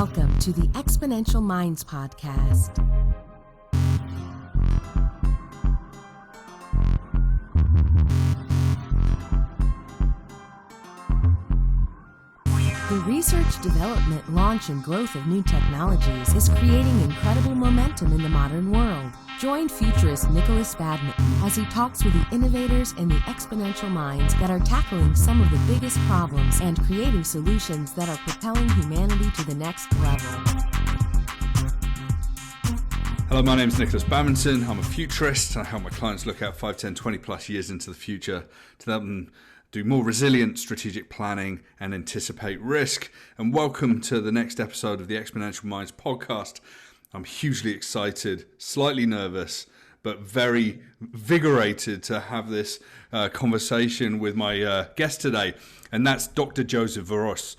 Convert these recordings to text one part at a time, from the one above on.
Welcome to the Exponential Minds Podcast. The research, development, launch, and growth of new technologies is creating incredible momentum in the modern world. Join Futurist Nikolas Badminton as he talks with the innovators and the exponential minds that are tackling some of the biggest problems and creating solutions that are propelling humanity to the next level. Hello, my name is Nikolas Badminton. I'm a futurist. I help my clients look out 5, 10, 20 plus years into the future to help them do more resilient strategic planning and anticipate risk. And welcome to the next episode of the Exponential Minds podcast. I'm hugely excited, slightly nervous, but very invigorated to have this conversation with my guest today, and that's Dr. Joseph Voros.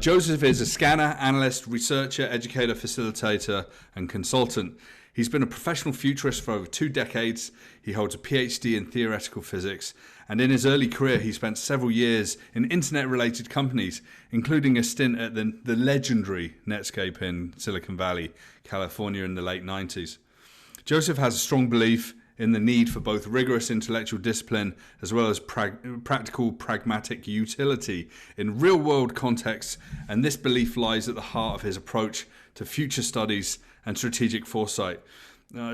Joseph is a scanner, analyst, researcher, educator, facilitator, and consultant. He's been a professional futurist for over 2 decades. He holds a PhD in theoretical physics, and in his early career, he spent several years in internet-related companies, including a stint at the legendary Netscape in Silicon Valley, California in the late 90s. Joseph has a strong belief in the need for both rigorous intellectual discipline as well as practical, pragmatic utility in real-world contexts, and this belief lies at the heart of his approach to future studies and strategic foresight.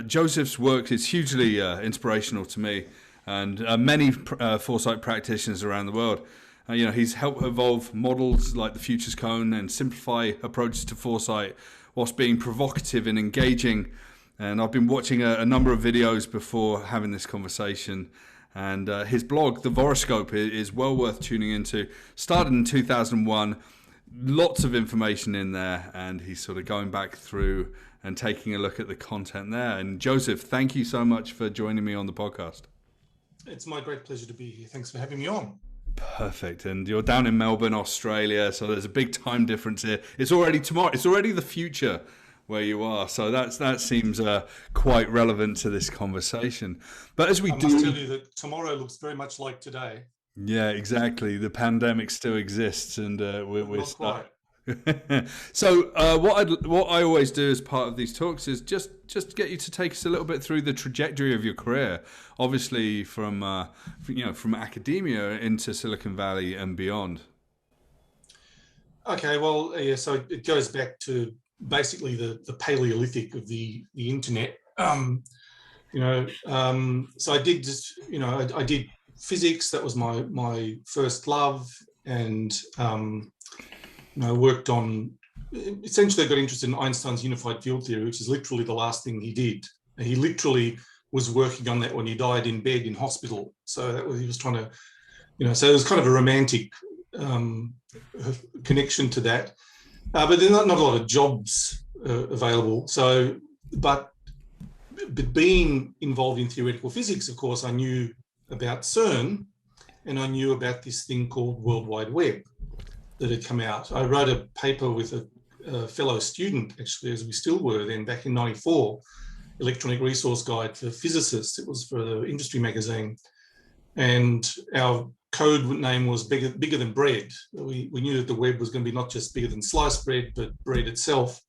Joseph's work is hugely inspirational to me and many foresight practitioners around the world. He's helped evolve models like the Futures Cone and simplify approaches to foresight whilst being provocative and engaging. And I've been watching a number of videos before having this conversation. And his blog, The Voroscope, is well worth tuning into. Started in 2001, lots of information in there, and he's sort of going back through and taking a look at the content there. And Joseph, thank you so much for joining me on the podcast. It's my great pleasure to be here. Thanks for having me on. Perfect. And you're down in Melbourne, Australia, so there's a big time difference here. It's already tomorrow. It's already the future where you are. So that seems quite relevant to this conversation. But as we I must tell you that tomorrow looks very much like today. Yeah, exactly. The pandemic still exists, and we're not quite. So what I always do as part of these talks is just get you to take us a little bit through the trajectory of your career, obviously from academia into Silicon Valley and beyond. Okay, well, yeah, so it goes back to basically the Paleolithic of the internet. So I did I did physics. That was my first love, and worked on, essentially I got interested in Einstein's unified field theory, which is literally the last thing he did. He literally was working on that when he died in bed in hospital. So that was, he was trying to, so it was kind of a romantic connection to that. But there's not a lot of jobs available. So, but being involved in theoretical physics, of course, I knew about CERN, and I knew about this thing called World Wide Web that had come out. I wrote a paper with a fellow student, actually, as we still were then, back in '94, Electronic Resource Guide for Physicists. It was for the industry magazine. And our code name was bigger than bread. We knew that the web was going to be not just bigger than sliced bread, but bread itself.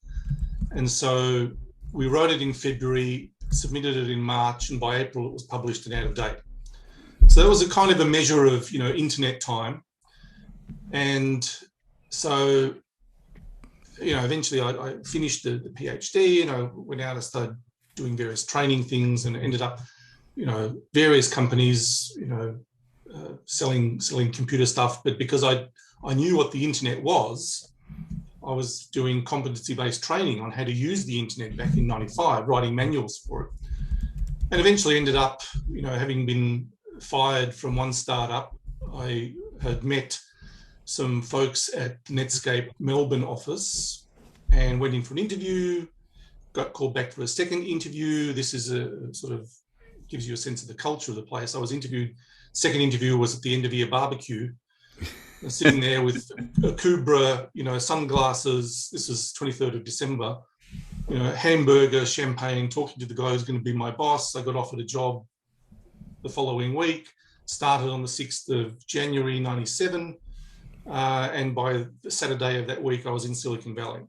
And so we wrote it in February, submitted it in March, and by April it was published and out of date. So that was a kind of a measure of, internet time. And so, eventually I finished the PhD, and I went out and started doing various training things, and ended up, various companies, selling computer stuff. But because I knew what the internet was, I was doing competency-based training on how to use the internet back in '95, writing manuals for it. And eventually ended up, having been fired from one startup, I had met some folks at Netscape Melbourne office and went in for an interview, got called back for a second interview. This is a sort of gives you a sense of the culture of the place. I was interviewed, second interview was at the end of year barbecue. I was sitting there with a Kubra, sunglasses. This was 23rd of December, hamburger, champagne, talking to the guy who's going to be my boss. I got offered a job the following week, started on the 6th of January, '97. And by the Saturday of that week, I was in Silicon Valley.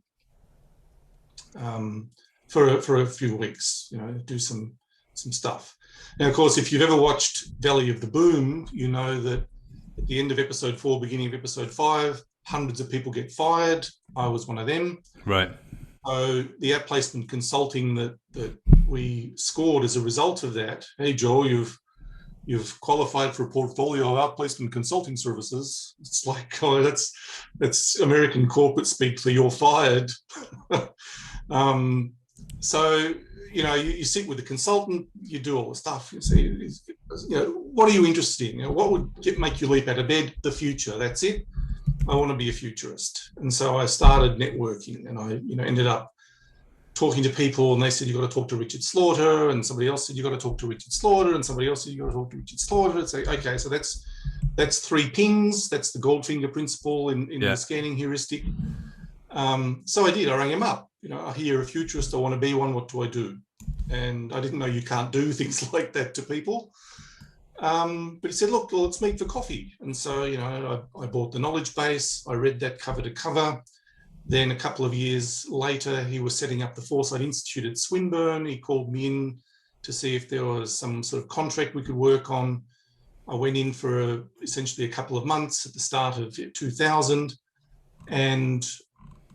for a few weeks, do some stuff. Now, of course, if you've ever watched Valley of the Boom, you know that at the end of episode 4, beginning of episode 5, hundreds of people get fired. I was one of them. Right. So the outplacement consulting that we scored as a result of that, hey, Joe, you've qualified for a portfolio of outplacement consulting services. It's like, oh, that's American corporate speak for you're fired. So, you sit with the consultant, you do all the stuff. You see, what are you interested in? What would make you leap out of bed? The future. That's it. I want to be a futurist. And so I started networking, and I, ended up talking to people, and they said, you've got to talk to Richard Slaughter, and somebody else said, you've got to talk to Richard Slaughter, and somebody else said, you've got to talk to Richard Slaughter. It's like, okay, so that's 3 pings. That's the Goldfinger principle in the scanning heuristic. So I did. I rang him up. I hear a futurist. I want to be one. What do I do? And I didn't know you can't do things like that to people. But he said, look, let's meet for coffee. And so, I bought the knowledge base. I read that cover to cover. Then a couple of years later, he was setting up the Foresight Institute at Swinburne. He called me in to see if there was some sort of contract we could work on. I went in for essentially a couple of months at the start of 2000. And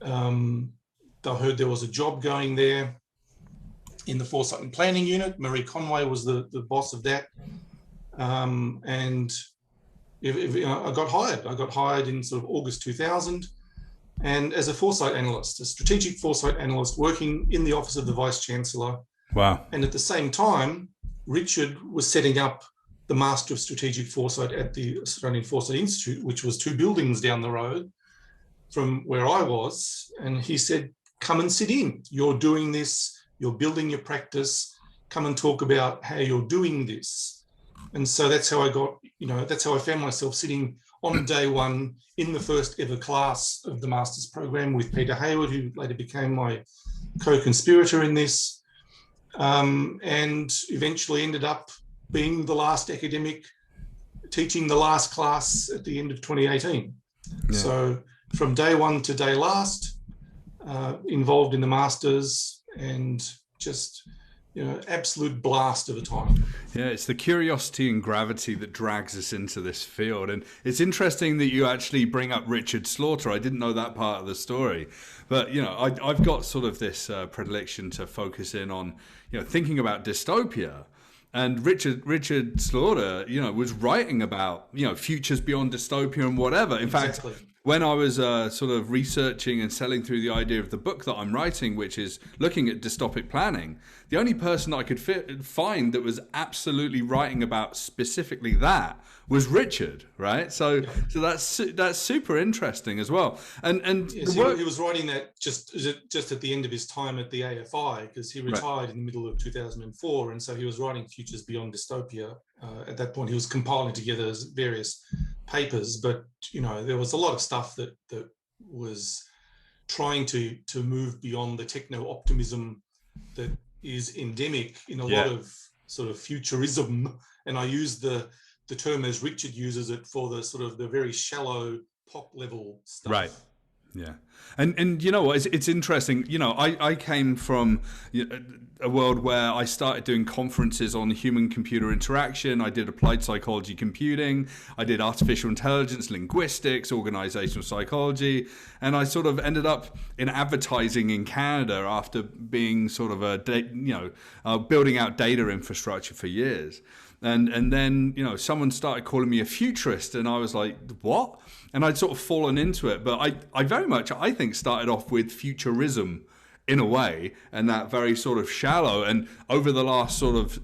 I heard there was a job going there in the Foresight and Planning Unit. Marie Conway was the boss of that. And I got hired. I got hired in sort of August 2000. And as a foresight analyst, a strategic foresight analyst working in the office of the Vice Chancellor. Wow. And at the same time, Richard was setting up the Master of Strategic Foresight at the Australian Foresight Institute, which was 2 buildings down the road from where I was. And he said, come and sit in. You're doing this. You're building your practice. Come and talk about how you're doing this. And so that's how I got, that's how I found myself sitting on day 1 in the first ever class of the master's program with Peter Hayward, who later became my co-conspirator in this, and eventually ended up being the last academic teaching the last class at the end of 2018. Yeah. So from day 1 to day last, involved in the masters, and just absolute blast of a time. Yeah, it's the curiosity and gravity that drags us into this field. And it's interesting that you actually bring up Richard Slaughter. I didn't know that part of the story. But, I've got sort of this predilection to focus in on, thinking about dystopia. And Richard Slaughter, was writing about, futures beyond dystopia and whatever. In fact, when I was sort of researching and selling through the idea of the book that I'm writing, which is looking at dystopic planning, the only person that I could find that was absolutely writing about specifically that was Richard, right? So that's super interesting as well. And he was writing that just at the end of his time at the AFI, because he retired in the middle of 2004, and so he was writing Futures Beyond Dystopia. At that point, he was compiling together various papers, but there was a lot of stuff that was trying to move beyond the techno-optimism that is endemic in a lot of sort of futurism, and I use the term as Richard uses it for the sort of the very shallow pop level stuff. Right. Yeah. And you know what, it's interesting. I came from a world where I started doing conferences on human-computer interaction. I did applied psychology computing. I did artificial intelligence, linguistics, organizational psychology. And I sort of ended up in advertising in Canada after being sort of building out data infrastructure for years. And then, someone started calling me a futurist, and I was like, what? And I'd sort of fallen into it. But I very much, I think, started off with futurism in a way, and that very sort of shallow. And over the last sort of,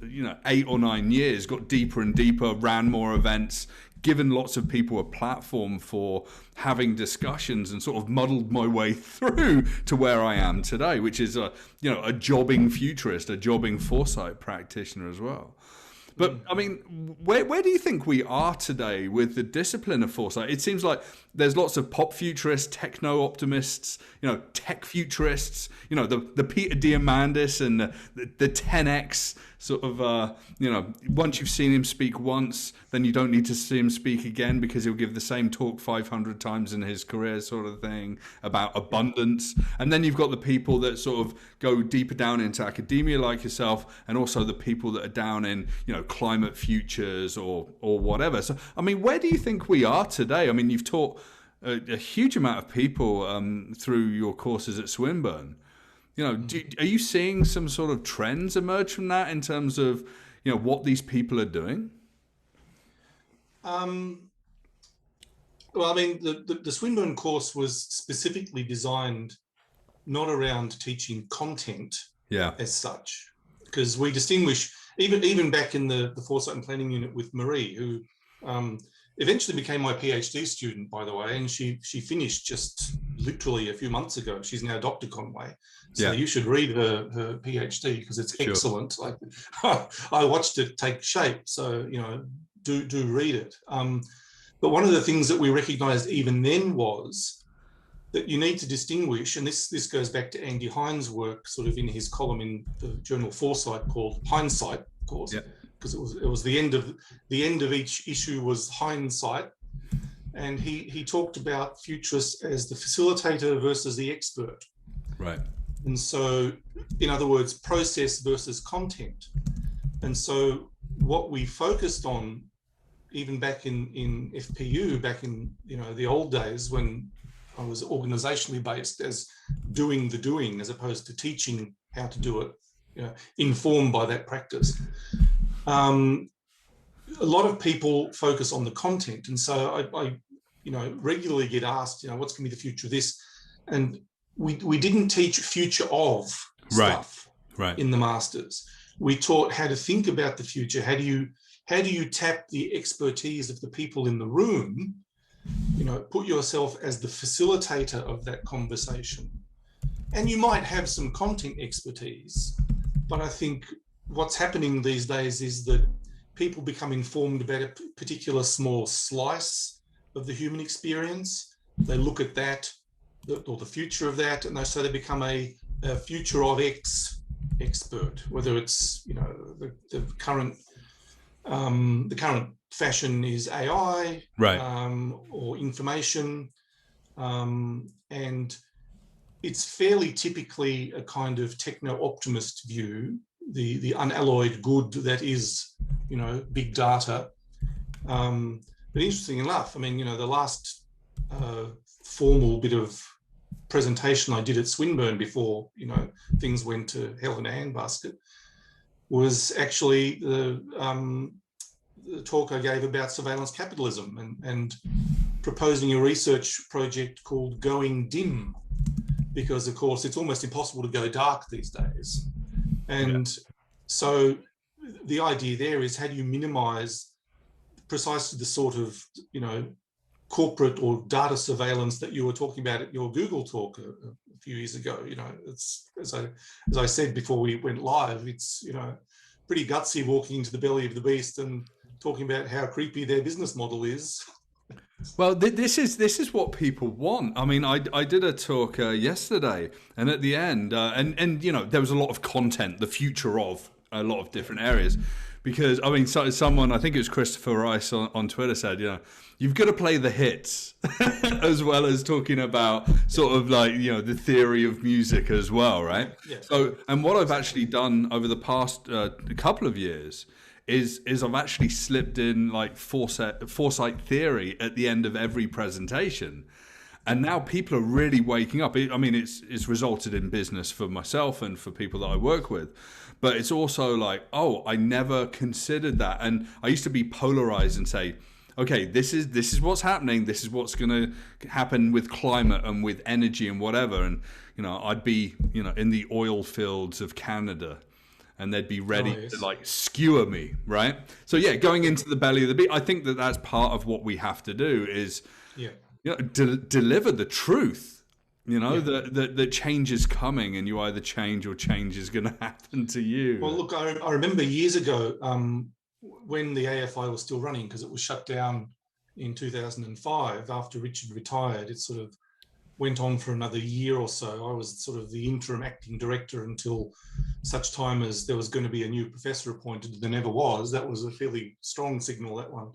8 or 9 years, got deeper and deeper, ran more events, given lots of people a platform for having discussions, and sort of muddled my way through to where I am today, which is a jobbing futurist, a jobbing foresight practitioner as well. But, I mean, where do you think we are today with the discipline of foresight? It seems like there's lots of pop futurists, techno-optimists, tech futurists, the Peter Diamandis and the 10X sort of, once you've seen him speak once, then you don't need to see him speak again because he'll give the same talk 500 times in his career, sort of thing, about abundance. And then you've got the people that sort of go deeper down into academia like yourself, and also the people that are down in, climate futures or whatever. So, I mean, where do you think we are today? I mean, you've taught a huge amount of people through your courses at Swinburne. Are you seeing some sort of trends emerge from that in terms of, what these people are doing? Well, I mean, the Swinburne course was specifically designed not around teaching content as such, because we distinguish, even back in the foresight and planning unit with Marie, who eventually became my PhD student, by the way, and she finished just literally a few months ago. She's now Dr. Conway. So you should read her PhD because it's excellent. Like, I watched it take shape. So, do read it. But one of the things that we recognized even then was that you need to distinguish, and this goes back to Andy Hines' work, sort of in his column in the journal Foresight called Hindsight, of course, because it was the end of each issue was hindsight, and he talked about futurists as the facilitator versus the expert. Right. And so, in other words, process versus content. And so what we focused on, even back in FPU, back in the old days when I was organizationally based as doing the doing as opposed to teaching how to do it, informed by that practice. A lot of people focus on the content. And so I regularly get asked, what's going to be the future of this? And we didn't teach future of stuff in the masters. We taught how to think about the future. How do you tap the expertise of the people in the room? Put yourself as the facilitator of that conversation. And you might have some content expertise, but I think what's happening these days is that people become informed about a particular small slice of the human experience. They look at that, or the future of that, and so they become a future of X expert, whether it's the current fashion is AI, or information, and it's fairly typically a kind of techno-optimist view, the unalloyed good that is, big data. But interesting enough, I mean, the last formal bit of presentation I did at Swinburne before, things went to hell in a handbasket, was actually the talk I gave about surveillance capitalism and proposing a research project called Going Dim, because of course it's almost impossible to go dark these days. And so the idea there is, how do you minimize precisely the sort of, corporate or data surveillance that you were talking about at your Google talk a few years ago? It's, as I said before we went live, it's, pretty gutsy walking into the belly of the beast and talking about how creepy their business model is. Well, this is what people want. I mean, I did a talk yesterday, and at the end, and there was a lot of content, the future of a lot of different areas, because I mean, someone, I think it was Christopher Rice on Twitter, said, you've got to play the hits as well as talking about sort of like, the theory of music as well, right? Yeah. So, and what I've actually done over the past couple of years is I've actually slipped in like foresight theory at the end of every presentation. And now people are really waking up. I mean, it's resulted in business for myself and for people that I work with. But it's also like, oh, I never considered that. And I used to be polarized and say, okay, this is what's happening. This is what's going to happen with climate and with energy and whatever. And, I'd be, in the oil fields of Canada, and they'd be ready to like skewer me, right? So yeah, going into the belly of the beast, I think that's part of what we have to do is, deliver the truth. That change is coming, and you either change or change is going to happen to you. Well, look, I remember years ago when the AFI was still running, because it was shut down in 2005 after Richard retired. It sort of went on for another year or so. I was sort of the interim acting director until such time as there was going to be a new professor appointed. There never was. That was a fairly strong signal, that one.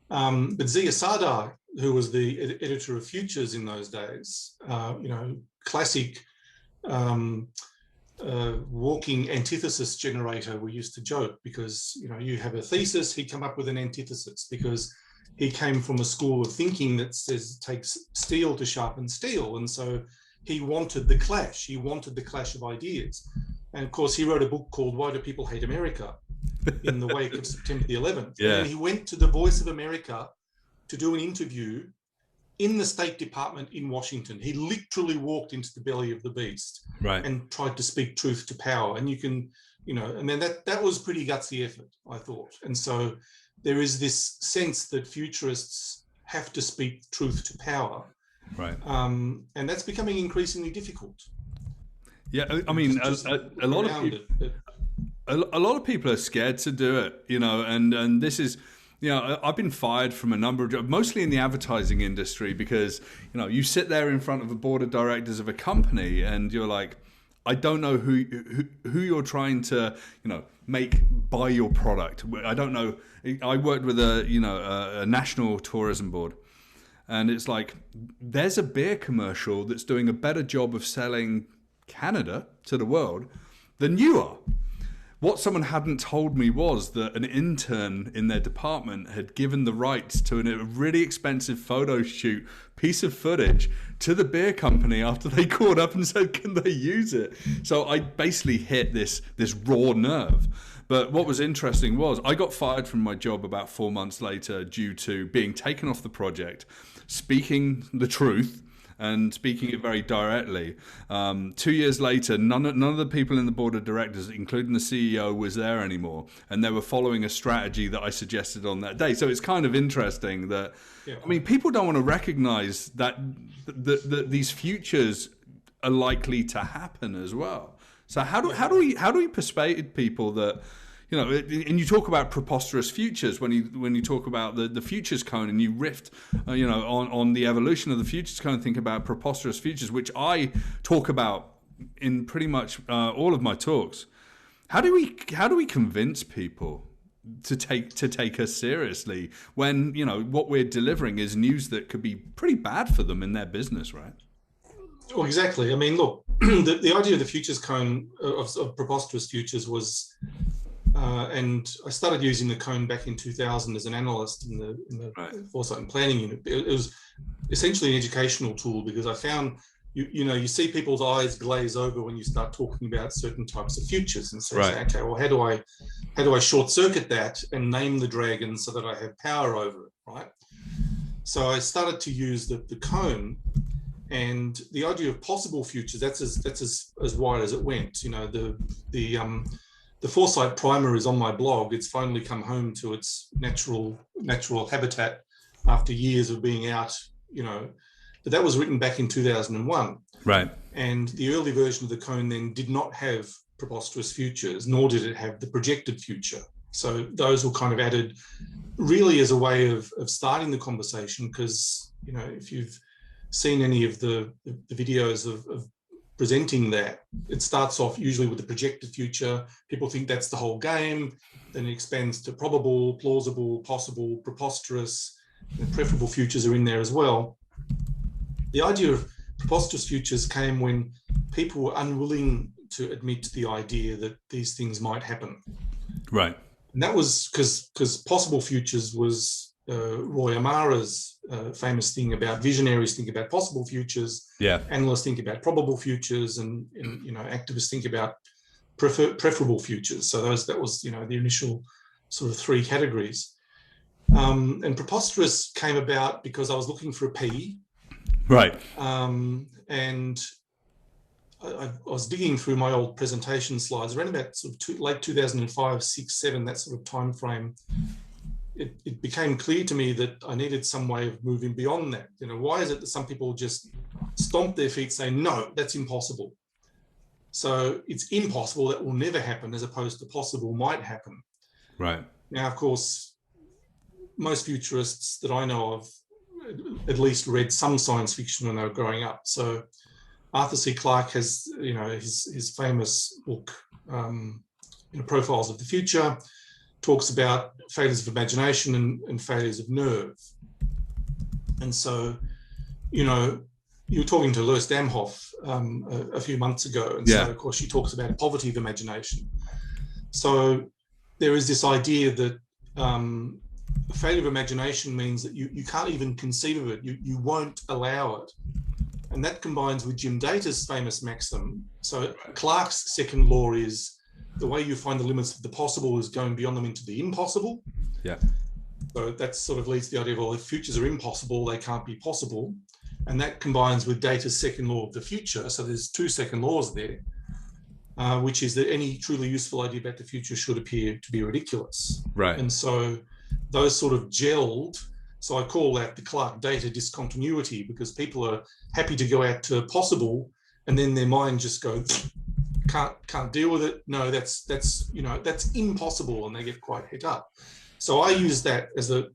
But Zia Sardar, who was the editor of Futures in those days, classic walking antithesis generator, we used to joke, because, you have a thesis, he'd come up with an antithesis, because he came from a school of thinking that says it takes steel to sharpen steel. And so he wanted the clash. He wanted the clash of ideas. And of course, he wrote a book called Why Do People Hate America? In the wake of September the 11th. Yeah. And he went to the Voice of America to do an interview in the State Department in Washington. He literally walked into the belly of the beast, right, and tried to speak truth to power. And you can, and then that was a pretty gutsy effort, I thought. And so there is this sense that futurists have to speak truth to power. Right. And that's becoming increasingly difficult. Yeah, I mean, a lot of people... A lot of people are scared to do it, and this is, I've been fired from a number of jobs, mostly in the advertising industry, because, you sit there in front of a board of directors of a company and you're like, I don't know who you're trying to, make buy your product. I don't know. I worked with a national tourism board, and it's like, there's a beer commercial that's doing a better job of selling Canada to the world than you are. What someone hadn't told me was that an intern in their department had given the rights to a really expensive photo shoot piece of footage to the beer company after they called up and said, can they use it? So I basically hit this raw nerve. But what was interesting was I got fired from my job about 4 months later due to being taken off the project, speaking the truth, and speaking it very directly. 2 years later, none of the people in the board of directors, including the CEO, was there anymore, and they were following a strategy that I suggested on that day. So it's kind of interesting that, I mean, people don't want to recognize that these futures are likely to happen as well. So how do we persuade people that, and you talk about preposterous futures when you talk about the futures cone, and you riff, on the evolution of the futures cone, think about preposterous futures, which I talk about in pretty much all of my talks. How do we convince people to take us seriously when what we're delivering is news that could be pretty bad for them in their business, right? Well, exactly. I mean, look, the idea of the futures cone of preposterous futures was. And I started using the cone back in 2000 as an analyst in the right. Foresight and Planning unit. It was essentially an educational tool, because I found you see people's eyes glaze over when you start talking about certain types of futures, and so right. Say, okay, well, how do I short circuit that and name the dragon so that I have power over it, right? So I started to use the cone, and the idea of possible futures. That's as wide as it went. The Foresight primer is on my blog. It's finally come home to its natural habitat after years of being out, but that was written back in 2001. Right. And the early version of the cone then did not have preposterous futures, nor did it have the projected future. So those were kind of added really as a way of starting the conversation, because, if you've seen any of the videos of presenting that, it starts off usually with the projected future. People think that's the whole game. Then it expands to probable, plausible, possible, preposterous, and preferable futures are in there as well. The idea of preposterous futures came when people were unwilling to admit the idea that these things might happen. Right. And that was because possible futures was Roy Amara's famous thing about visionaries think about possible futures, analysts think about probable futures, and activists think about preferable futures. So that was the initial sort of three categories. And preposterous came about because I was looking for a P. Right. And I was digging through my old presentation slides around about sort of late 2005, 6, 7, that sort of time frame. It became clear to me that I needed some way of moving beyond that. Why is it that some people just stomp their feet saying, no, that's impossible? So it's impossible, that will never happen, as opposed to possible might happen. Right. Now, of course, most futurists that I know of at least read some science fiction when they were growing up. So Arthur C. Clarke has, his famous book, Profiles of the Future, talks about failures of imagination and failures of nerve. And so, you were talking to Lois Damhoff a few months ago, and so of course she talks about poverty of imagination. So there is this idea that failure of imagination means that you can't even conceive of it. You won't allow it. And that combines with Jim Data's famous maxim. So Clarke's second law is the way you find the limits of the possible is going beyond them into the impossible. Yeah. So that sort of leads to the idea of, well, if futures are impossible, they can't be possible. And that combines with Data's second law of the future. So there's two second laws there, which is that any truly useful idea about the future should appear to be ridiculous. Right. And so those sort of gelled. So I call that the Clarke Data discontinuity, because people are happy to go out to possible, and then their mind just goes, can't deal with it. No, that's impossible, and they get quite het up. So I use that as a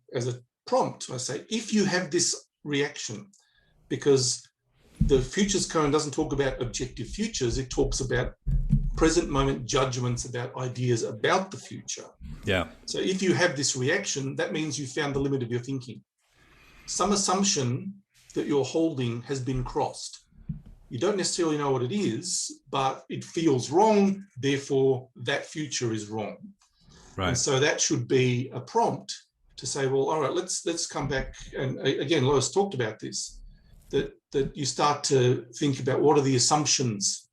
prompt. I say, if you have this reaction, because the futures cone doesn't talk about objective futures, it talks about present moment judgments about ideas about the future. Yeah. So if you have this reaction, that means you found the limit of your thinking. Some assumption that you're holding has been crossed. You don't necessarily know what it is, but it feels wrong, therefore that future is wrong. Right. And so that should be a prompt to say, well, all right, let's come back. And again, Lois talked about this, that you start to think about what are the assumptions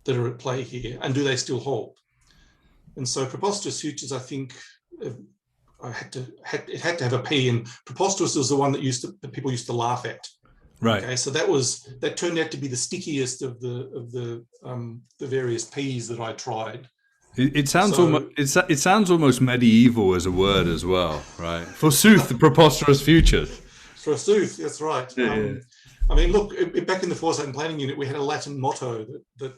that are at play here, and do they still hold? And so Preposterous futures, I think, it had to have a P, and Preposterous was the one that people used to laugh at. Right. Okay, so that turned out to be the stickiest of the various P's that I tried. It sounds almost medieval as a word as well, right? Forsooth, the preposterous futures. Forsooth, that's right. Yeah. I mean, look, back in the Foresight and Planning Unit, we had a Latin motto that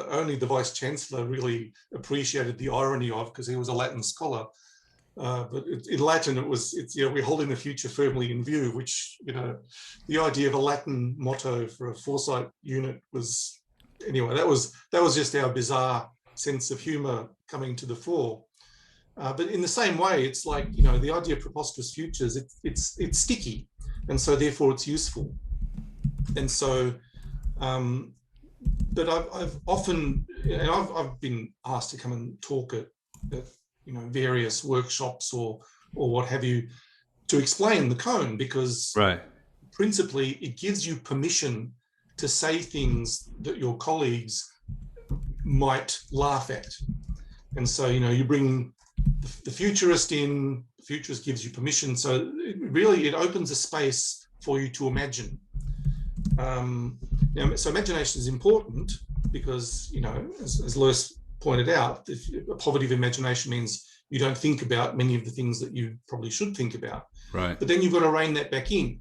only the Vice Chancellor really appreciated the irony of, because he was a Latin scholar. But in Latin, we're holding the future firmly in view, which, the idea of a Latin motto for a Foresight unit was, anyway, that was just our bizarre sense of humour coming to the fore. But in the same way, it's like, the idea of preposterous futures, it's sticky, and so therefore it's useful. And so, but I've often, I've been asked to come and talk at various workshops or what have you, to explain the cone, because principally it gives you permission to say things that your colleagues might laugh at. And so, you bring the futurist in, the futurist gives you permission. So it opens a space for you to imagine. So imagination is important because, as Lois pointed out, a poverty of imagination means you don't think about many of the things that you probably should think about. Right. But then you've got to rein that back in.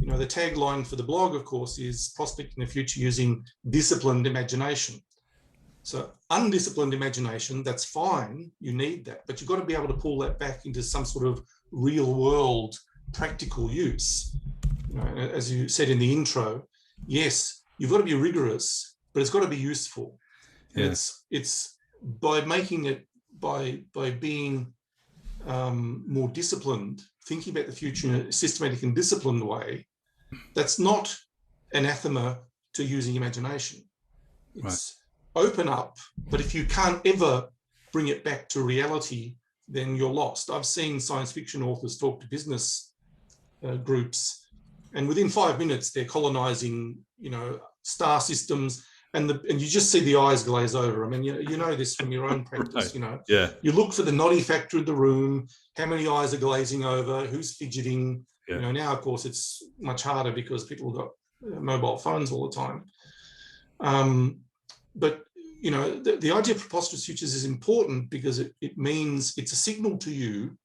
The tagline for the blog, of course, is prospecting the future using disciplined imagination. So undisciplined imagination, that's fine, you need that, but you've got to be able to pull that back into some sort of real world practical use. As you said in the intro, yes, you've got to be rigorous, but it's got to be useful. Yeah. It's by making it, by being more disciplined, thinking about the future in a systematic and disciplined way, that's not anathema to using imagination. It's open up, but if you can't ever bring it back to reality, then you're lost. I've seen science fiction authors talk to business groups, and within 5 minutes they're colonizing, star systems, and you just see the eyes glaze over. I mean, you know this from your own practice. Yeah. You look for the noddy factor in the room, how many eyes are glazing over, who's fidgeting. Yeah. Now of course it's much harder because people have got mobile phones all the time. But the idea of preposterous futures is important because it means it's a signal to you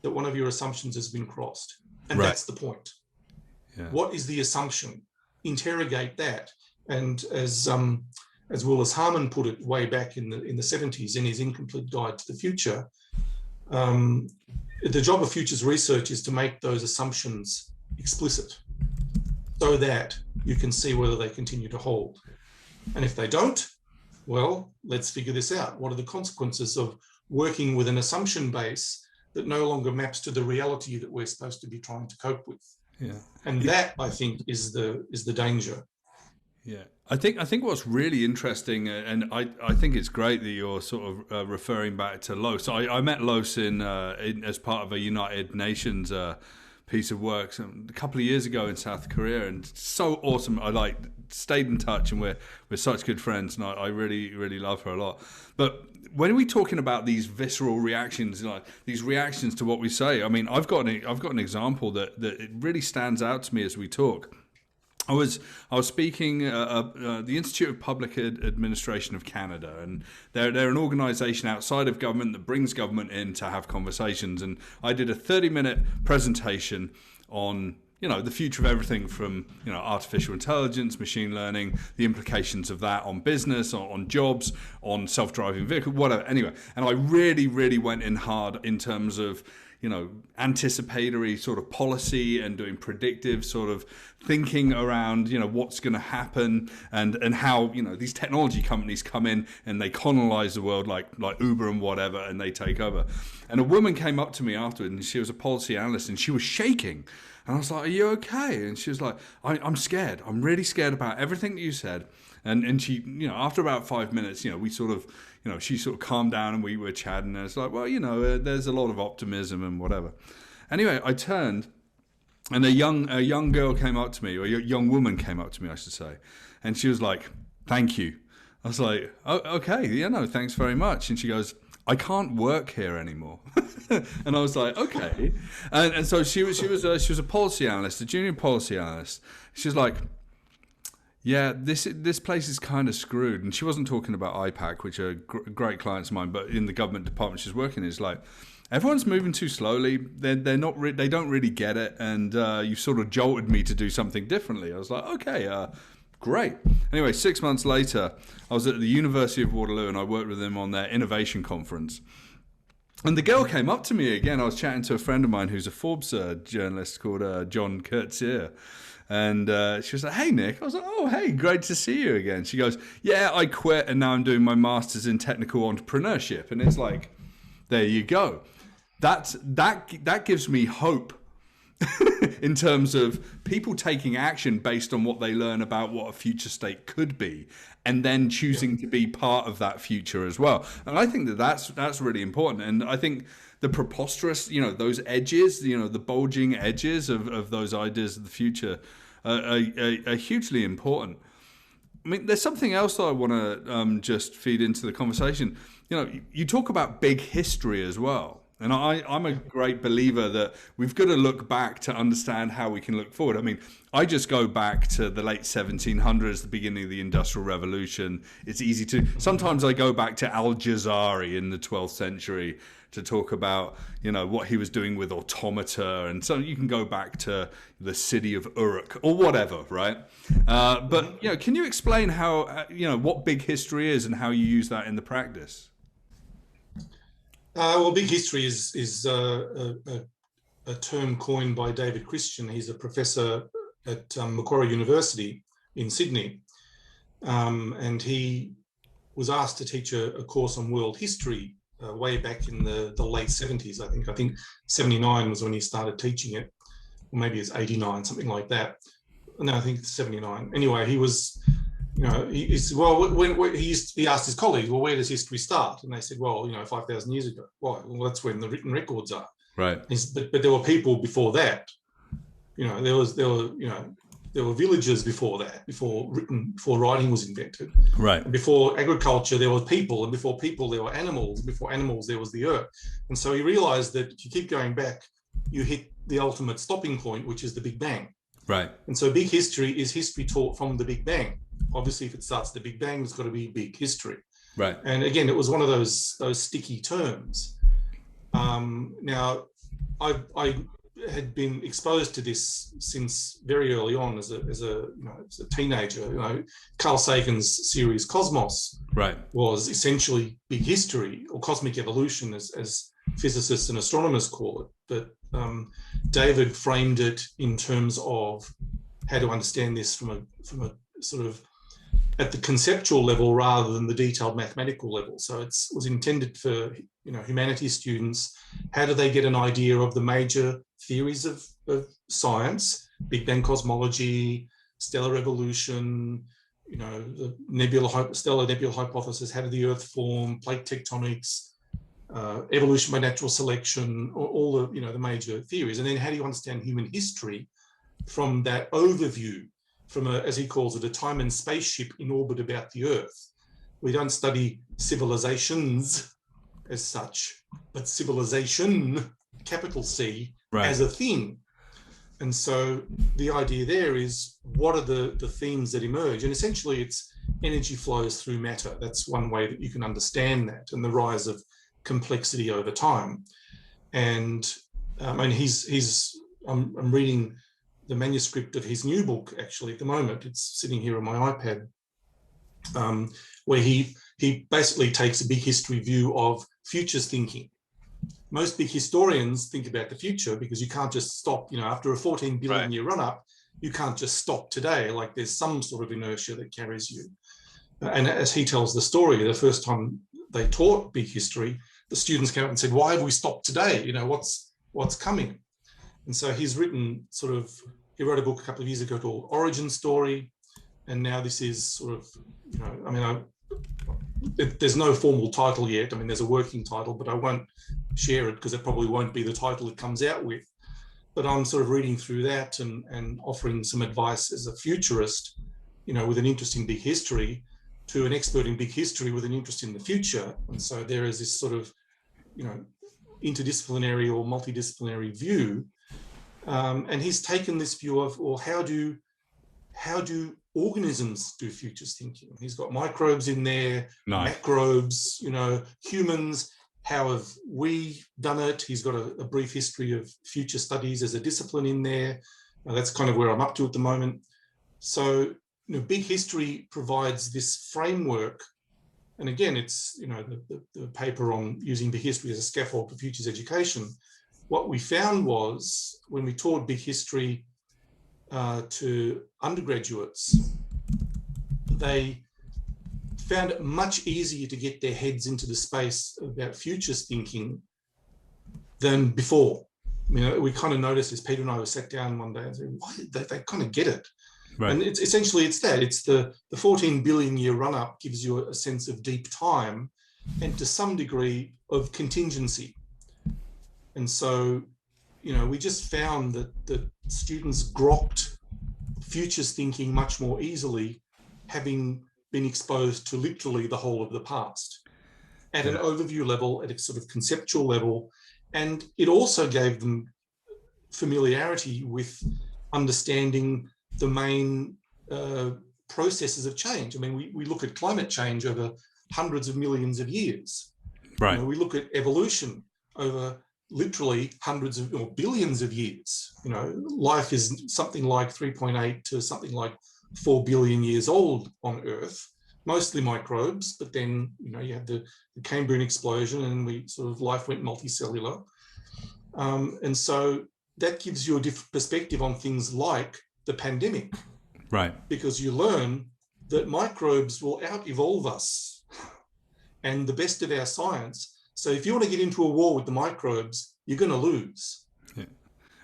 that one of your assumptions has been crossed, and that's the point. Yeah. What is the assumption? Interrogate that. And as Willis Harman put it way back in the 70s in his Incomplete Guide to the Future, the job of futures research is to make those assumptions explicit so that you can see whether they continue to hold. And if they don't, well, let's figure this out. What are the consequences of working with an assumption base that no longer maps to the reality that we're supposed to be trying to cope with? Yeah. And that, I think, is the danger. Yeah, I think what's really interesting, and I think it's great that you're sort of referring back to Los. I met Los in as part of a United Nations piece of work a couple of years ago in South Korea, and so awesome. I stayed in touch, and we're such good friends, and I really love her a lot. But when we're talking about these visceral reactions, like these reactions to what we say, I mean, I've got an example that it really stands out to me as we talk. I was speaking at the Institute of Public Administration of Canada, and they're an organisation outside of government that brings government in to have conversations. And I did a 30-minute presentation on the future of everything from artificial intelligence, machine learning, the implications of that on business, on jobs, on self-driving vehicle, whatever. Anyway, and I really went in hard in terms of anticipatory sort of policy and doing predictive sort of thinking around, what's going to happen and how, these technology companies come in and they colonize the world like Uber and whatever, and they take over. And a woman came up to me afterwards, and she was a policy analyst, and she was shaking. And I was like, "Are you okay?" And she was like, I'm scared. I'm really scared about everything that you said. And she, after about 5 minutes, we sort of, she sort of calmed down, and we were chatting, and it's like, well, there's a lot of optimism and whatever. Anyway, I turned, and a young girl came up to me, or a young woman came up to me, I should say, and she was like, "Thank you." I was like, "Oh, okay, thanks very much." And she goes, "I can't work here anymore." And I was like, "Okay." And so she was a policy analyst, a junior policy analyst. She was like, "Yeah, this place is kind of screwed." And she wasn't talking about IPAC, which are great clients of mine, but in the government department she's working in, it's like, everyone's moving too slowly. They don't really get it, and you sort of jolted me to do something differently. I was like, "Okay, great." Anyway, 6 months later, I was at the University of Waterloo, and I worked with them on their innovation conference. And the girl came up to me again. I was chatting to a friend of mine who's a Forbes journalist called John Kurtzier. And she was like, "Hey, Nick." I was like, "Oh, hey, great to see you again." She goes, "Yeah, I quit, and now I'm doing my master's in technical entrepreneurship." And it's like, there you go. That gives me hope in terms of people taking action based on what they learn about what a future state could be, and then choosing to be part of that future as well. And I think that's really important. And I think the preposterous, those edges, the bulging edges of those ideas of the future are hugely important. I mean, there's something else that I want to just feed into the conversation. You talk about big history as well. And I'm a great believer that we've got to look back to understand how we can look forward. I mean, I just go back to the late 1700s, the beginning of the Industrial Revolution. It's easy to... Sometimes I go back to Al-Jazari in the 12th century to talk about, what he was doing with automata. And so you can go back to the city of Uruk or whatever, right? But, can you explain how, what big history is and how you use that in the practice? Well, big history is a term coined by David Christian. He's a professor at Macquarie University in Sydney, and he was asked to teach a course on world history way back in the late 70s. I think 79 was when he started teaching it, or maybe it's 89, something like that. No, I think it's 79. Anyway, he was... he said, well, he asked his colleagues, well, where does history start? And they said, well, 5,000 years ago. Well, that's when the written records are. Right. But there were people before that. There were villages before that, before writing was invented. Right. And before agriculture, there were people, and before people, there were animals. And before animals, there was the earth. And so he realized that if you keep going back, you hit the ultimate stopping point, which is the Big Bang. Right. And so big history is history taught from the Big Bang. Obviously, if it starts at the Big Bang, it's got to be big history. Right. And again, it was one of those sticky terms. Now, I had been exposed to this since very early on as a teenager. Carl Sagan's series Cosmos right. was essentially big history or cosmic evolution as physicists and astronomers call it. But David framed it in terms of how to understand this from a sort of at the conceptual level rather than the detailed mathematical level. So it was intended for humanities students. How do they get an idea of the major theories of science, Big Bang cosmology, stellar evolution, the stellar nebula hypothesis, how did the Earth form, plate tectonics, evolution by natural selection, all the major theories. And then how do you understand human history from that overview, from as he calls it, a time and spaceship in orbit about the Earth. We don't study civilizations as such, but civilization, capital C, right, as a thing. And so the idea there is, what are the themes that emerge? And essentially it's energy flows through matter. That's one way that you can understand that, and the rise of complexity over time. And I'm reading the manuscript of his new book, actually, at the moment. It's sitting here on my iPad, where he basically takes a big history view of futures thinking. Most big historians think about the future because you can't just stop, after a 14 billion year run-up, you can't just stop today. Like, there's some sort of inertia that carries you. And as he tells the story, the first time they taught big history, the students came up and said, why have we stopped today? What's coming? And so he wrote a book a couple of years ago called Origin Story. And now this is sort of, there's no formal title yet. There's a working title, but I won't share it because it probably won't be the title it comes out with. But I'm sort of reading through that and offering some advice as a futurist, with an interest in big history, to an expert in big history with an interest in the future. And so there is this sort of, interdisciplinary or multidisciplinary view. And he's taken this view of, well, how do organisms do futures thinking? He's got microbes in there, nice, macrobes, humans. How have we done it? He's got a brief history of future studies as a discipline in there. That's kind of where I'm up to at the moment. So, big history provides this framework. And again, it's, the paper on using big history as a scaffold for futures education. What we found was, when we taught big history to undergraduates, they found it much easier to get their heads into the space about futures thinking than before. We kind of noticed this. Peter and I sat down one day and said, why did they kind of get it? Right. And it's essentially that. It's the 14 billion year run-up gives you a sense of deep time and to some degree of contingency. And so, we just found that students grokked futures thinking much more easily, having been exposed to literally the whole of the past at an overview level, at a sort of conceptual level. And it also gave them familiarity with understanding the main processes of change. We look at climate change over hundreds of millions of years. Right. We look at evolution over literally hundreds of or billions of years. Life is something like 3.8 to something like 4 billion years old on Earth, mostly microbes, but then, you have the Cambrian explosion and life went multicellular. And so that gives you a different perspective on things like the pandemic. Right. Because you learn that microbes will out-evolve us and the best of our science. So if you want to get into a war with the microbes, you're going to lose. Yeah.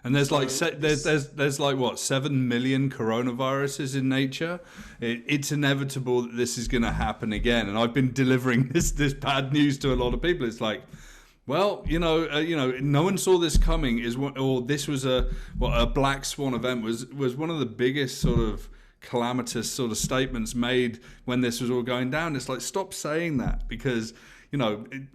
And there's there's like what, 7 million coronaviruses in nature. It's inevitable that this is going to happen again. And I've been delivering this bad news to a lot of people. It's like, well, no one saw this coming. This was a black swan event was one of the biggest sort of calamitous sort of statements made when this was all going down. It's like, stop saying that, because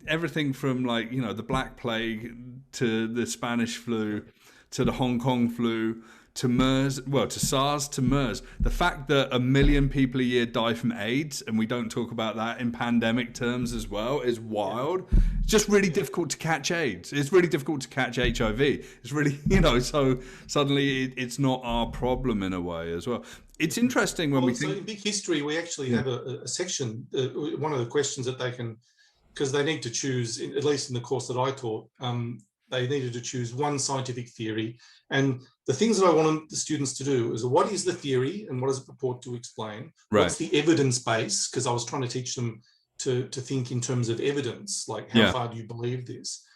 everything from the Black Plague to the Spanish flu to the Hong Kong flu to MERS, to SARS to MERS. The fact that 1 million people a year die from AIDS, and we don't talk about that in pandemic terms as well, is wild. It's just really difficult to catch AIDS. It's really difficult to catch HIV. It's really, so suddenly it's not our problem in a way as well. It's interesting when we think... in big history, we actually have a section, one of the questions that they can because they need to choose, at least in the course that I taught, they needed to choose one scientific theory. And the things that I wanted the students to do is, what is the theory and what does it purport to explain? Right. What's the evidence base? Because I was trying to teach them to think in terms of evidence, like how far do you believe this?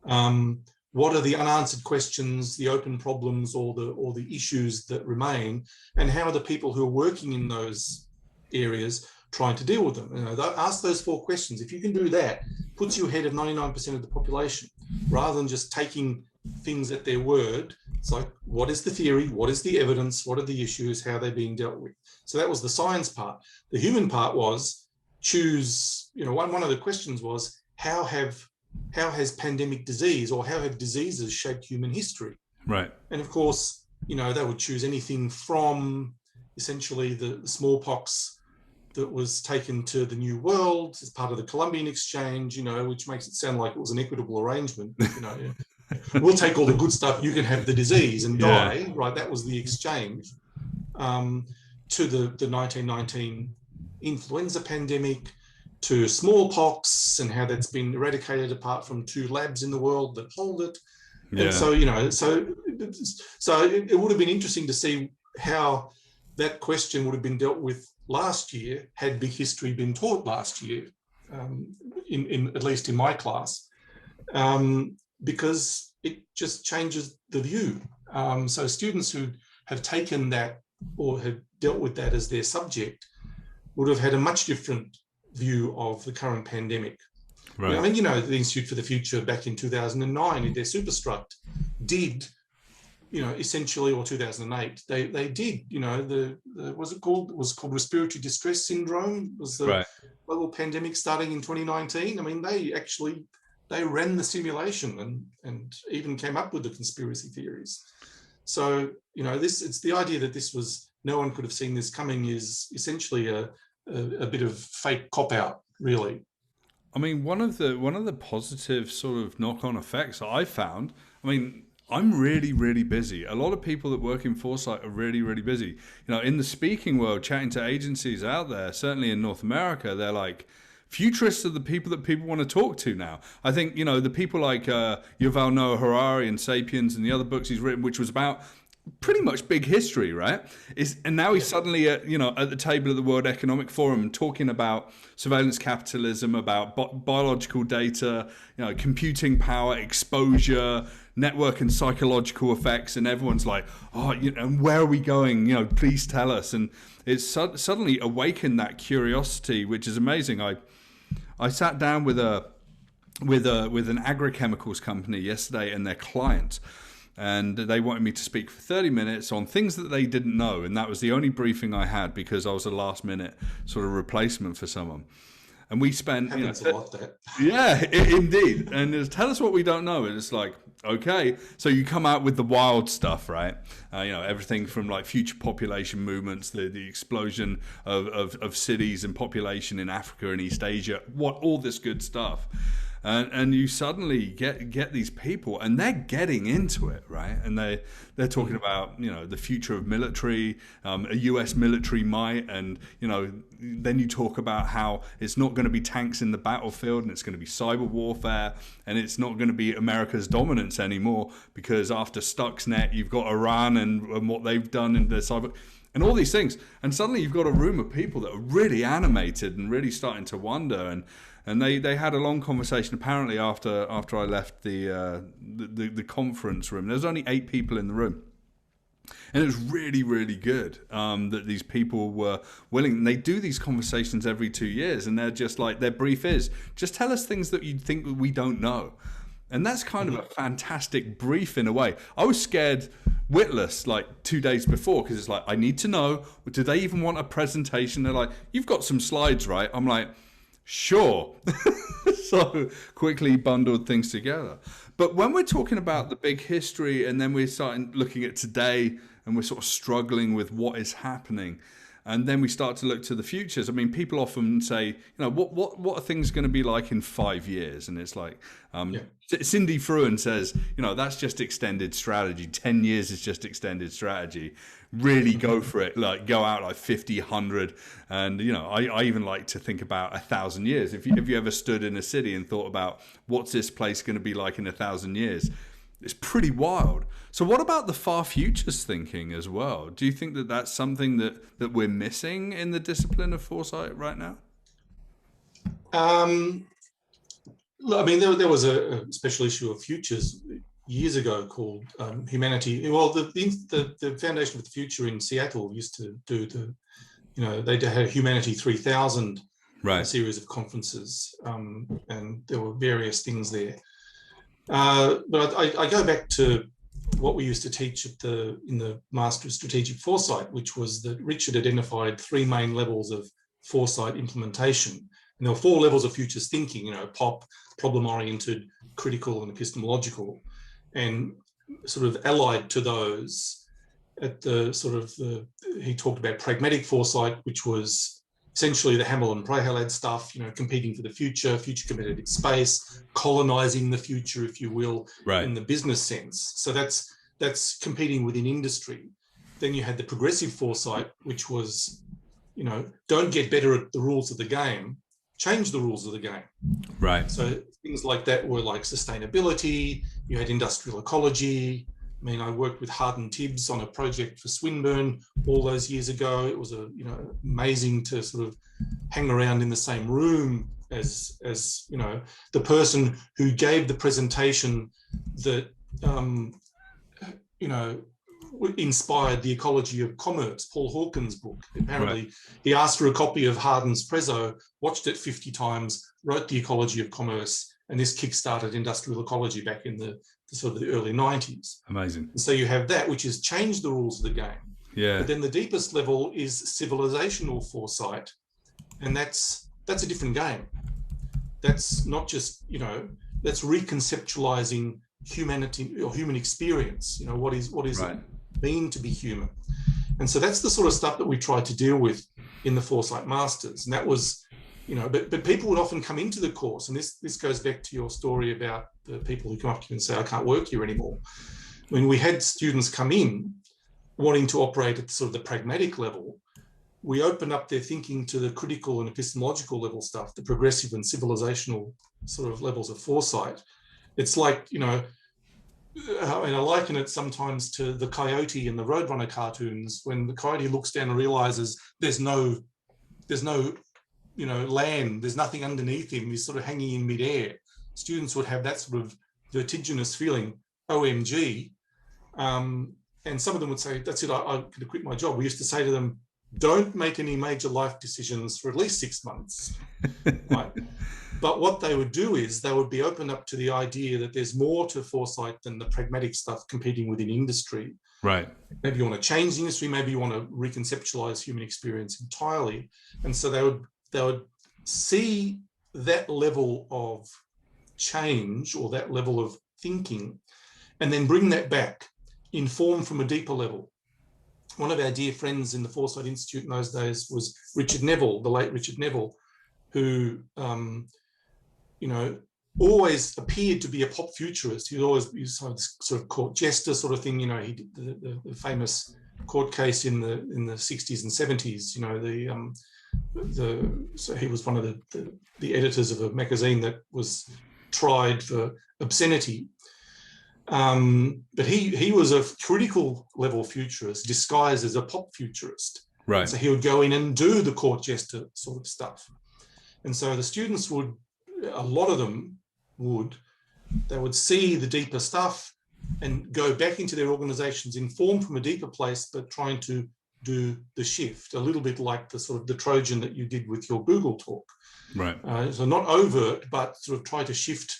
What are the unanswered questions, the open problems, or the issues that remain, and how are the people who are working in those areas trying to deal with them? Ask those 4 questions. If you can do that, puts you ahead of 99% of the population, rather than just taking things at their word. It's like, what is the theory? What is the evidence? What are the issues? How are they being dealt with? So that was the science part. The human part was choose, one of the questions was, how has pandemic disease, or how have diseases shaped human history? Right. And of course, they would choose anything from essentially the smallpox that was taken to the New World as part of the Columbian Exchange, which makes it sound like it was an equitable arrangement. We'll take all the good stuff, you can have the disease and die, right? That was the exchange. To the 1919 influenza pandemic, to smallpox and how that's been eradicated apart from 2 labs in the world that hold it. Yeah. And so it would have been interesting to see how that question would have been dealt with last year had big history been taught last year, in at least in my class, because it just changes the view. So students who have taken that or have dealt with that as their subject would have had a much different view of the current pandemic. Right. The Institute for the Future back in 2009 in their superstruct did, essentially, or 2008, they did, was it called respiratory distress syndrome, was the global pandemic starting in 2019. I mean, they ran the simulation and even came up with the conspiracy theories. So, it's the idea that this was, no one could have seen this coming, is essentially a bit of fake cop-out, really. I mean, one of the positive sort of knock-on effects that I found, I'm really, really busy. A lot of people that work in foresight are really, really busy. In the speaking world, chatting to agencies out there, certainly in North America, they're like, futurists are the people that people want to talk to now. I think, the people like Yuval Noah Harari and Sapiens and the other books he's written, which was about pretty much big history, right? And now he's suddenly at the table of the World Economic Forum talking about surveillance capitalism, about biological data, computing power, exposure, network and psychological effects, and everyone's like, where are we going? Please tell us. And it's suddenly awakened that curiosity, which is amazing. I sat down with an agrochemicals company yesterday and their client. And they wanted me to speak for 30 minutes on things that they didn't know. And that was the only briefing I had because I was a last minute sort of replacement for someone. And we spent... Yeah, indeed. And it was, tell us what we don't know. And it's like, okay. So you come out with the wild stuff, right? Everything from like future population movements, the explosion of cities and population in Africa and East Asia, all this good stuff. And you suddenly get these people, and they're getting into it, right? And they're talking about the future of military, a U.S. military might, and then you talk about how it's not going to be tanks in the battlefield, and it's going to be cyber warfare, and it's not going to be America's dominance anymore because after Stuxnet, you've got Iran and what they've done in the cyber. And all these things, and suddenly you've got a room of people that are really animated and really starting to wonder, and they had a long conversation. Apparently, after I left the conference room, there was only 8 people in the room, and it was really, really good that these people were willing. And they do these conversations every 2 years, and they're just like, their brief is, just tell us things that you think we don't know. And that's kind of a fantastic brief in a way. I was scared witless like 2 days before because it's like, I need to know, do they even want a presentation? They're like, you've got some slides, right? I'm like, sure. So quickly bundled things together. But when we're talking about the big history and then we're starting looking at today and we're sort of struggling with what is happening, And then we start to look to the futures. I mean, people often say, what are things going to be like in 5 years? And it's like, Cindy Fruin says, that's just extended strategy. 10 years is just extended strategy. Really go for it. Like, go out like 50, 100. And, I even like to think about 1,000 years. If you ever stood in a city and thought about what's this place going to be like in 1,000 years, it's pretty wild. So what about the far futures thinking as well? Do you think that that's something that we're missing in the discipline of foresight right now? I mean, there was a special issue of Futures years ago called Humanity. Well, the Foundation for the Future in Seattle used to do they had Humanity 3000, a series of conferences, and there were various things there. But I go back to what we used to teach in the Master of Strategic Foresight, which was that Richard identified 3 main levels of foresight implementation. And there were 4 levels of futures thinking, POP, problem-oriented, critical, and epistemological. And sort of allied to those, at he talked about pragmatic foresight, which was essentially the Hamel and Prehalad stuff, competing for the future competitive space, colonizing the future, if you will, in the business sense. So that's competing within industry. Then you had the progressive foresight, which was, don't get better at the rules of the game, change the rules of the game. Right. So things like that were like sustainability, you had industrial ecology. I mean, I worked with Hardin Tibbs on a project for Swinburne all those years ago. It was amazing to sort of hang around in the same room as the person who gave the presentation that inspired The Ecology of Commerce, Paul Hawkins' book. Apparently, he asked for a copy of Hardin's Prezzo, watched it 50 times, wrote The Ecology of Commerce, and this kick-started industrial ecology back in the early 90s. Amazing. And so you have that, which has changed the rules of the game. Yeah. But then the deepest level is civilizational foresight, and that's a different game. That's not just, that's reconceptualizing humanity or human experience. What is it mean to be human? And so that's the sort of stuff that we tried to deal with in the Foresight Masters. And that was, but people would often come into the course, and this goes back to your story about the people who come up to you and say, I can't work here anymore. When we had students come in wanting to operate at sort of the pragmatic level, we open up their thinking to the critical and epistemological level stuff, the progressive and civilizational sort of levels of foresight. It's like, and I liken it sometimes to the Coyote in the Roadrunner cartoons, when the Coyote looks down and realizes there's no land, there's nothing underneath him, he's sort of hanging in midair. Students would have that sort of vertiginous feeling, OMG. And some of them would say, that's it, I'm going to quit my job. We used to say to them, don't make any major life decisions for at least 6 months. Right? But what they would do is they would be open up to the idea that there's more to foresight than the pragmatic stuff competing within industry. Right. Maybe you want to change the industry, maybe you want to reconceptualize human experience entirely. And so they would see that level of change or that level of thinking and then bring that back, informed from a deeper level. One of our dear friends in the Foresight Institute in those days was Richard Neville, the late Richard Neville, who, always appeared to be a pop futurist. He was sort of court jester sort of thing. He did the famous court case in the 60s and 70s. So he was one of the editors of a magazine that was tried for obscenity. But he was a critical level futurist disguised as a pop futurist. Right. So he would go in and do the court jester sort of stuff. And so the students would, a lot of them they would see the deeper stuff and go back into their organizations informed from a deeper place, but trying to do the shift, a little bit like the sort of the Trojan that you did with your Google talk. Right. So not overt, but sort of try to shift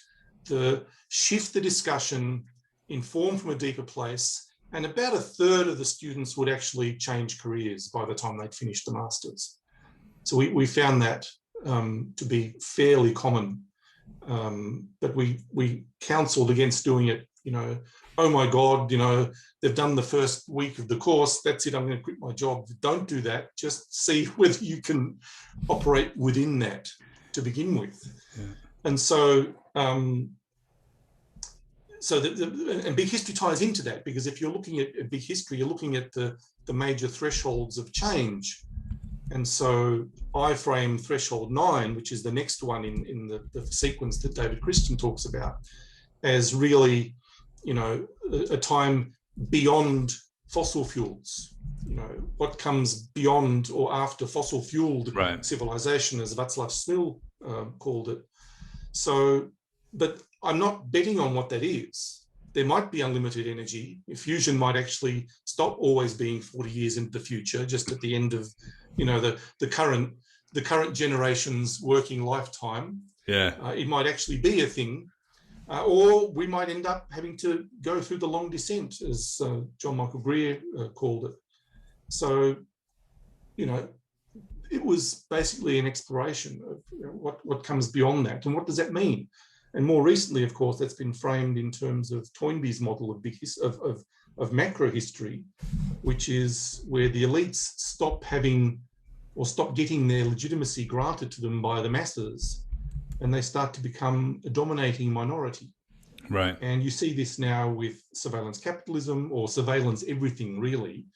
the discussion, informed from a deeper place. And about a third of the students would actually change careers by the time they'd finished the masters. So we found that to be fairly common, but we counseled against doing it oh my God, they've done the first week of the course, that's it, I'm going to quit my job. Don't do that. Just see whether you can operate within that to begin with. Yeah. And so, and big history ties into that, because if you're looking at big history, you're looking at the major thresholds of change. And so I frame threshold 9, which is the next one in the sequence that David Christian talks about, as really, a time beyond fossil fuels. What comes beyond or after fossil fueled civilization, as Václav Smil called it. So, but I'm not betting on what that is. There might be unlimited energy. Fusion might actually stop always being 40 years into the future, just at the end of, the current generation's working lifetime. Yeah, it might actually be a thing, or we might end up having to go through the long descent, as John Michael Greer called it. So, it was basically an exploration of what comes beyond that and what does that mean. And more recently, of course, that's been framed in terms of Toynbee's model of macro history, which is where the elites stop getting their legitimacy granted to them by the masses, and they start to become a dominating minority. Right. And you see this now with surveillance capitalism, or surveillance everything, really.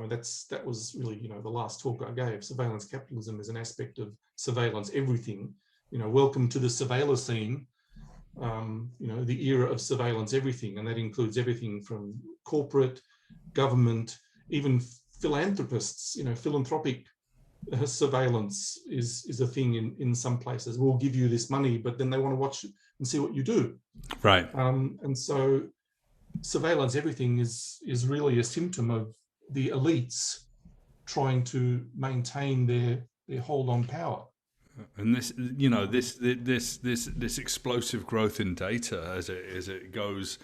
That was really, the last talk I gave. Surveillance capitalism is an aspect of surveillance everything. Welcome to the surveiller scene. The era of surveillance everything, and that includes everything from corporate, government, even philanthropists. Philanthropic surveillance is a thing in some places. We'll give you this money, but then they want to watch it and see what you do. Right. And so surveillance everything is really a symptom of the elites trying to maintain their hold on power. And this explosive growth in data as it goes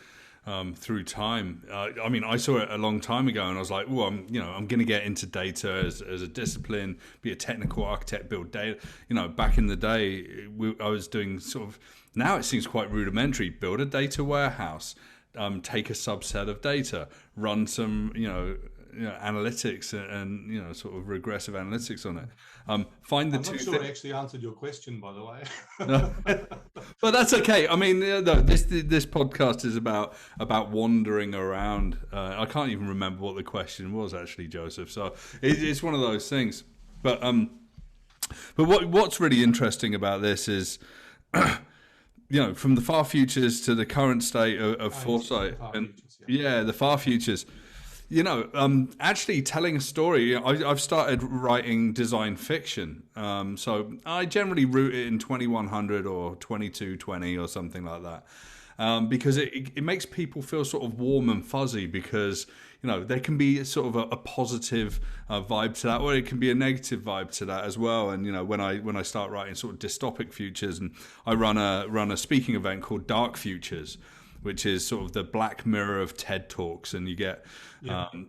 through time. I saw it a long time ago, and I was like, "Oh, I'm going to get into data as a discipline, be a technical architect, build data." Back in the day, I was doing sort of. Now it seems quite rudimentary. Build a data warehouse, take a subset of data, run some analytics and sort of regressive analytics on it. Find the I'm two. not sure I actually answered your question, by the way. No. But that's okay. This podcast is about wandering around. I can't even remember what the question was actually, Joseph. So it's one of those things. But what's really interesting about this is, from the far futures to the current state of foresight, the far futures. Actually telling a story, I've started writing design fiction. So I generally root it in 2100 or 2220 or something like that. Because it makes people feel sort of warm and fuzzy, because, there can be sort of a positive vibe to that, or it can be a negative vibe to that as well. And, when I start writing sort of dystopic futures, and I run a speaking event called Dark Futures, which is sort of the Black Mirror of TED Talks, and you get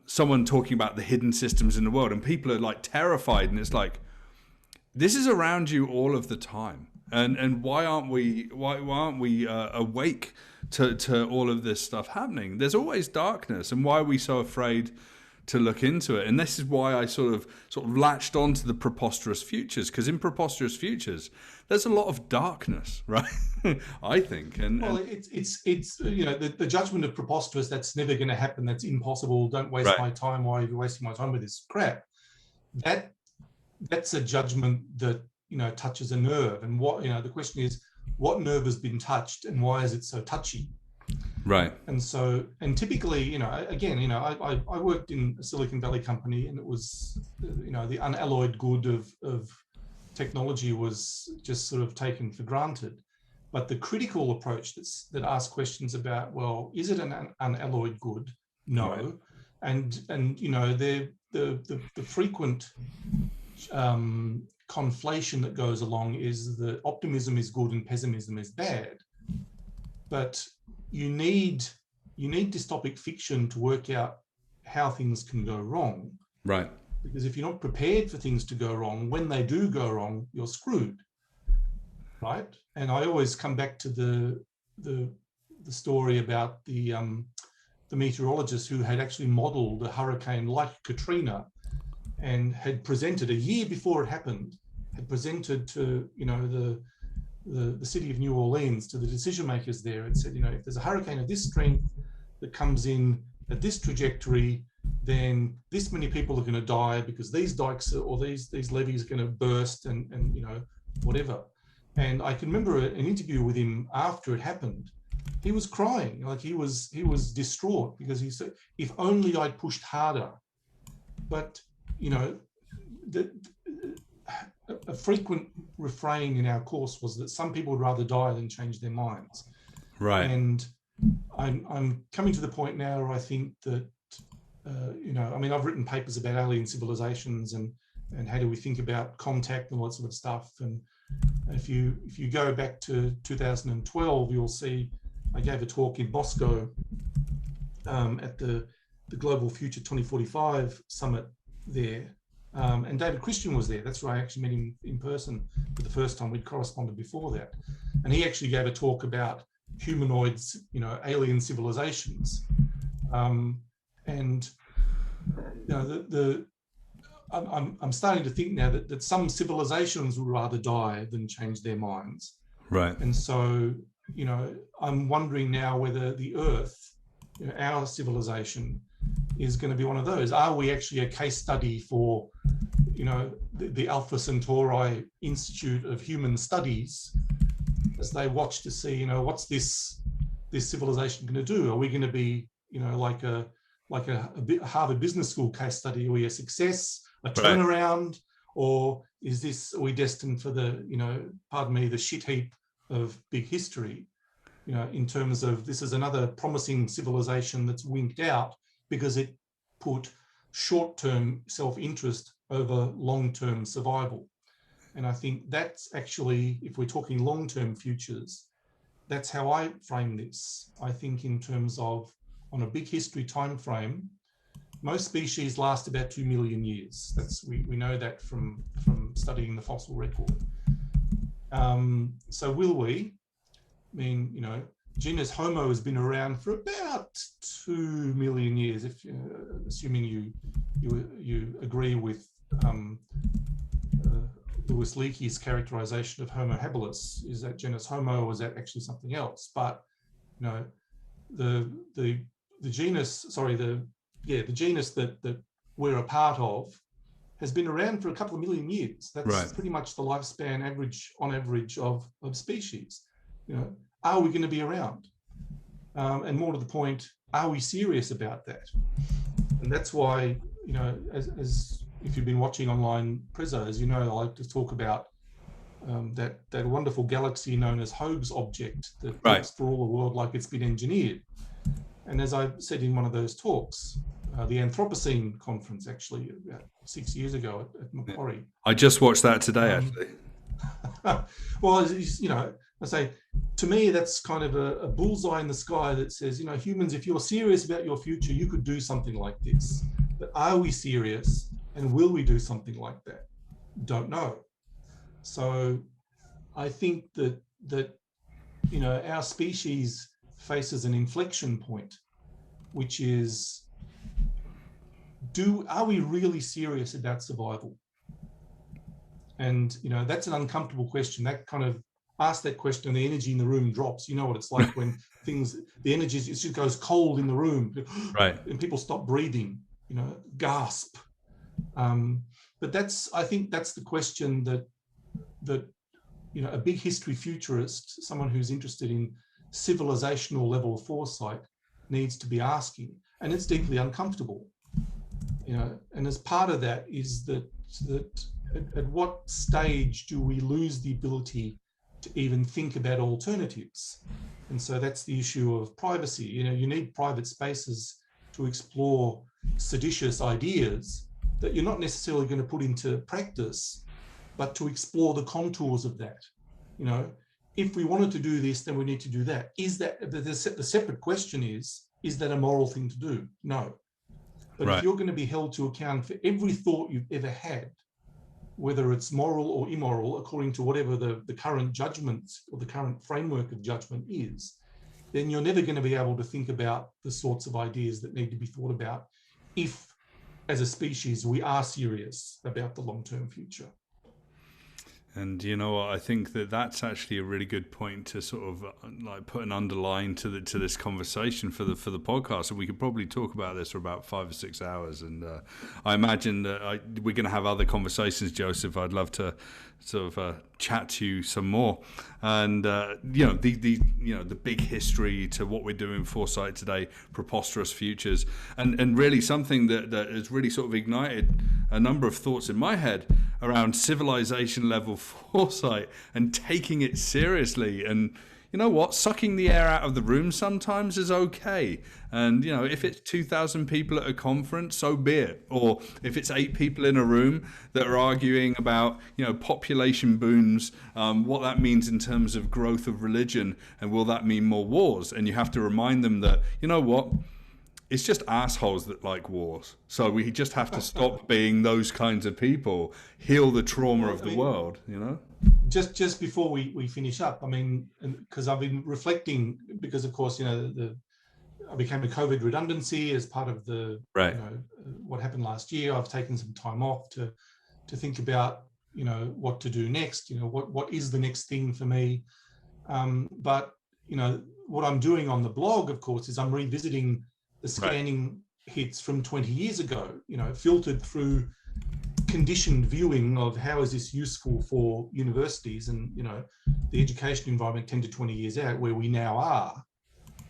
someone talking about the hidden systems in the world, and people are like terrified, and it's like, this is around you all of the time, and why aren't we awake to all of this stuff happening? There's always darkness, and why are we so afraid to look into it? And this is why I sort of latched onto the Preposterous futures, because in Preposterous futures there's a lot of darkness, right? I think. It's the judgment of Preposterous, that's never going to happen, that's impossible, don't waste my time, why are you wasting my time with this crap? That's a judgment that touches a nerve. And what the question is, what nerve has been touched, and why is it so touchy? Right. And so, and typically, I worked in a Silicon Valley company, and it was, the unalloyed good of technology was just sort of taken for granted. But the critical approach that asks questions about, well, is it an unalloyed good? No. Right. And the frequent conflation that goes along is that optimism is good and pessimism is bad. But you need dystopic fiction to work out how things can go wrong. Right. Because if you're not prepared for things to go wrong, when they do go wrong, you're screwed. Right? And I always come back to the story about the meteorologist who had actually modelled a hurricane like Katrina, and had presented a year before it happened, had presented to the city of New Orleans, to the decision makers there, and said, if there's a hurricane of this strength that comes in at this trajectory, then this many people are going to die because these dikes or these levees are going to burst and whatever. And I can remember an interview with him after it happened. He was crying, like he was distraught, because he said, if only I'd pushed harder. But a frequent refrain in our course was that some people would rather die than change their minds. Right. And I'm coming to the point now where I think that, I've written papers about alien civilizations and how do we think about contact and all that sort of stuff. And if you go back to 2012, you'll see I gave a talk in Moscow at the Global Future 2045 Summit there. And David Christian was there. That's where I actually met him in person for the first time. We'd corresponded before that. And he actually gave a talk about humanoids, alien civilizations. I'm starting to think now that some civilizations would rather die than change their minds. Right. And so, I'm wondering now whether the Earth, our civilization, is going to be one of those. Are we actually a case study for, the Alpha Centauri Institute of Human Studies, as they watch to see, what's this civilization going to do? Are we going to be, like a Harvard Business School case study? Are we a success, a turnaround, or are we destined for the, the shit heap of big history? In terms of, this is another promising civilization that's winked out because it put short-term self-interest over long-term survival. And I think that's actually, if we're talking long-term futures, that's how I frame this. I think in terms of, on a big history time frame, most species last about 2 million years. We know that from studying the fossil record. So will we? Genus Homo has been around for about 2 million years, if assuming you agree with Louis Leakey's characterization of Homo habilis. Is that genus Homo, or is that actually something else? But the genus that we're a part of has been around for a couple of million years. That's pretty much the lifespan on average of species. Are we going to be around? And more to the point, are we serious about that? And that's why, as if you've been watching online Prezzo, as you know, I like to talk about that wonderful galaxy known as Hobbes object that looks for all the world like it's been engineered. And as I said in one of those talks, the Anthropocene conference, actually, about 6 years ago at Macquarie. I just watched that today, actually. Well, I say, to me, that's kind of a bullseye in the sky that says, humans, if you're serious about your future, you could do something like this. But are we serious, and will we do something like that? Don't know. So I think that our species faces an inflection point, which is, are we really serious about survival? And that's an uncomfortable question. That kind of, ask that question and the energy in the room drops. You know what it's like when the energy it just goes cold in the room, and people stop breathing, gasp. But I think that's the question that a big history futurist, someone who's interested in civilizational level foresight, needs to be asking, and it's deeply uncomfortable. And as part of that is that at what stage do we lose the ability to even think about alternatives? And so that's the issue of privacy. You need private spaces to explore seditious ideas that you're not necessarily going to put into practice, but to explore the contours of that. If we wanted to do this, then we need to do that. Is that the separate question is that a moral thing to do? No. But if you're going to be held to account for every thought you've ever had, whether it's moral or immoral, according to whatever the current judgment or the current framework of judgment is, then you're never going to be able to think about the sorts of ideas that need to be thought about if, as a species, we are serious about the long-term future. And you know what? I think that's actually a really good point to sort of like put an underline to this conversation for the podcast. And we could probably talk about this for about 5 or 6 hours. And I imagine that we're going to have other conversations, Joseph. I'd love to sort of chat to you some more. And the big history to what we're doing Foresight today, Preposterous Futures, and really something that has really sort of ignited a number of thoughts in my head around civilization level foresight and taking it seriously. And you know what? Sucking the air out of the room sometimes is okay. And, you know, if it's 2,000 people at a conference, so be it. Or if it's 8 people in a room that are arguing about, you know, population booms, what that means in terms of growth of religion, and will that mean more wars? And you have to remind them that, you know what? It's just assholes that like wars. So we just have to stop being those kinds of people, heal the trauma of the world, you know? Just before we finish up, I mean, because I've been reflecting, because of course, you know, I became a COVID redundancy as part of the, right. You know, what happened last year. I've taken some time off to think about, you know, what to do next, you know, what is the next thing for me. But, you know, what I'm doing on the blog, of course, is I'm revisiting the scanning hits from 20 years ago, you know, filtered through conditioned viewing of how is this useful for universities and, you know, the education environment 10 to 20 years out where we now are.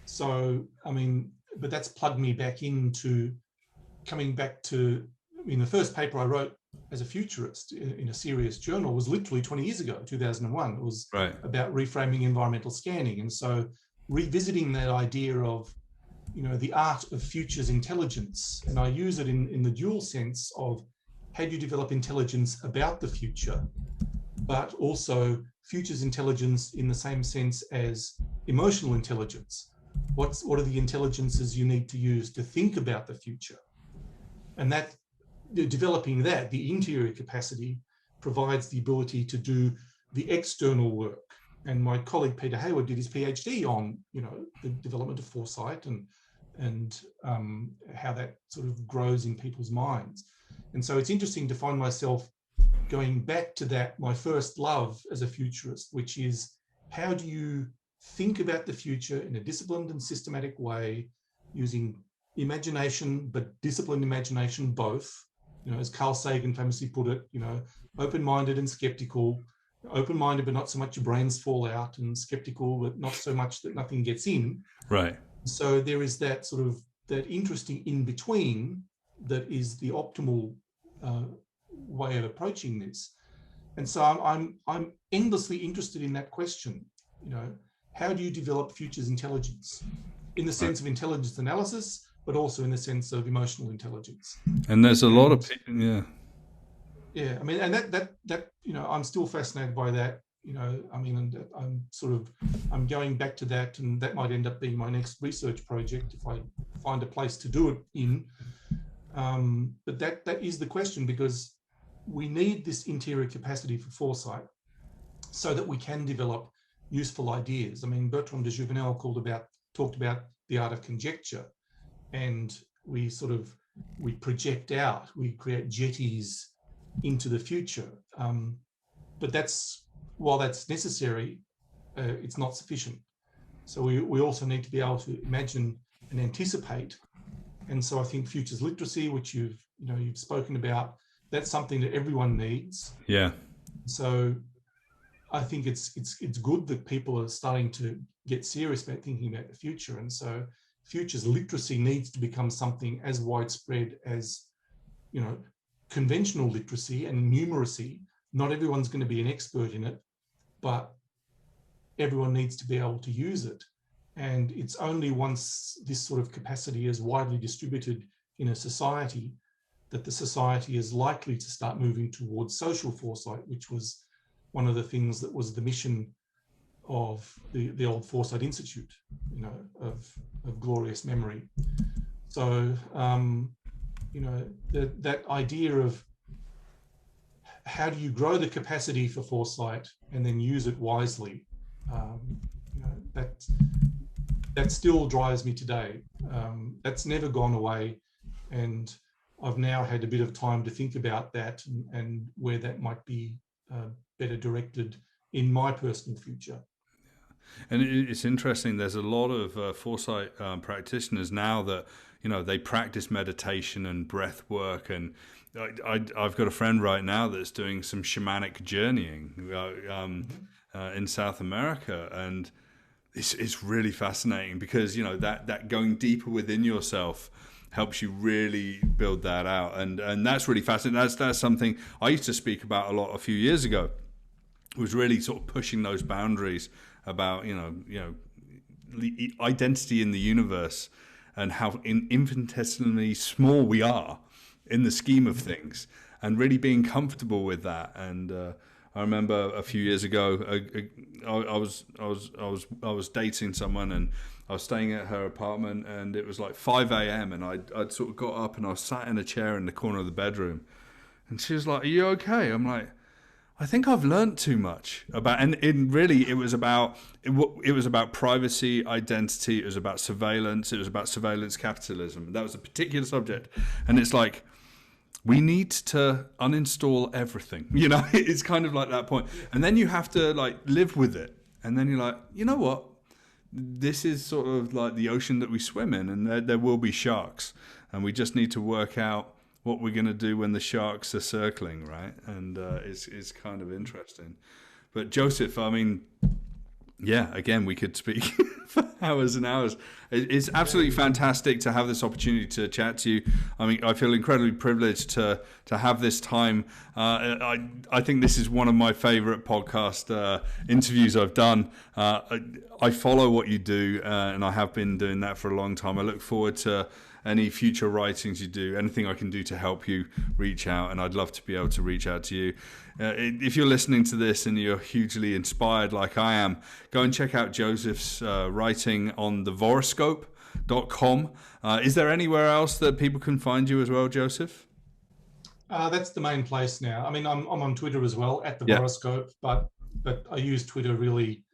So, I mean, but that's plugged me back into coming back to, I mean, the first paper I wrote as a futurist in a serious journal was literally 20 years ago, 2001. It was about reframing environmental scanning. And so revisiting that idea of, you know, the art of futures intelligence, and I use it in the dual sense of how do you develop intelligence about the future, but also futures intelligence in the same sense as emotional intelligence. What are the intelligences you need to use to think about the future? And that, developing that, the interior capacity provides the ability to do the external work. And my colleague Peter Hayward did his PhD on, you know, the development of foresight and how that sort of grows in people's minds. And so it's interesting to find myself going back to that, my first love as a futurist, which is how do you think about the future in a disciplined and systematic way, using imagination, but disciplined imagination both, you know, as Carl Sagan famously put it, you know, open-minded and skeptical, open-minded but not so much your brains fall out, and skeptical but not so much that nothing gets in. Right. So there is that sort of that interesting in between that is the optimal way of approaching this. And so I'm endlessly interested in that question. You know, how do you develop futures intelligence in the sense of intelligence analysis, but also in the sense of emotional intelligence? And there's a lot of people, yeah. I mean, and that you know, I'm still fascinated by that. You know, I mean, I'm going back to that, and that might end up being my next research project if I find a place to do it in. But that is the question, because we need this interior capacity for foresight so that we can develop useful ideas. I mean, Bertrand de Jouvenel talked about the art of conjecture, and we project out, we create jetties into the future. But while that's necessary, it's not sufficient. So we also need to be able to imagine and anticipate. And so I think futures literacy, which you've spoken about, that's something that everyone needs. Yeah. So I think it's good that people are starting to get serious about thinking about the future. And so futures literacy needs to become something as widespread as, you know, conventional literacy and numeracy. Not everyone's going to be an expert in it, but everyone needs to be able to use it. And it's only once this sort of capacity is widely distributed in a society that the society is likely to start moving towards social foresight, which was one of the things that was the mission of the old Foresight Institute, you know, of glorious memory. So, you know, that idea of how do you grow the capacity for foresight and then use it wisely, you know, that still drives me today. That's never gone away. And I've now had a bit of time to think about that and where that might be better directed in my personal future. And it's interesting. There's a lot of foresight practitioners now that, you know, they practice meditation and breath work. And I've got a friend right now that's doing some shamanic journeying in South America, and it's really fascinating because, you know, that going deeper within yourself helps you really build that out, and that's really fascinating. That's something I used to speak about a lot a few years ago. It was really sort of pushing those boundaries about, you know, the identity in the universe and how infinitesimally small we are in the scheme of things, and really being comfortable with that. And I remember a few years ago, I was dating someone, and I was staying at her apartment, and it was like 5 a.m. and I'd sort of got up and I was sat in a chair in the corner of the bedroom, and she was like, "Are you okay?" I'm like, I think I've learned too much about, and it was about privacy, identity. It was about surveillance. It was about surveillance capitalism. That was a particular subject, and it's like, we need to uninstall everything. You know, it's kind of like that point, and then you have to like live with it, and then you're like, you know what? This is sort of like the ocean that we swim in, and there will be sharks, and we just need to work out what we're going to do when the sharks are circling, right? And it's kind of interesting. But Joseph, I mean, yeah, again, we could speak for hours and hours. It's absolutely fantastic to have this opportunity to chat to you. I mean, I feel incredibly privileged to have this time. I think this is one of my favorite podcast interviews I've done. I follow what you do, and I have been doing that for a long time. I look forward to any future writings you do, anything I can do to help you, reach out, and I'd love to be able to reach out to you. If you're listening to this and you're hugely inspired like I am, go and check out Joseph's writing on the Voroscope.com. Is there anywhere else that people can find you as well, Joseph? That's the main place now. I mean, I'm on Twitter as well, at the Voroscope, but I use Twitter really.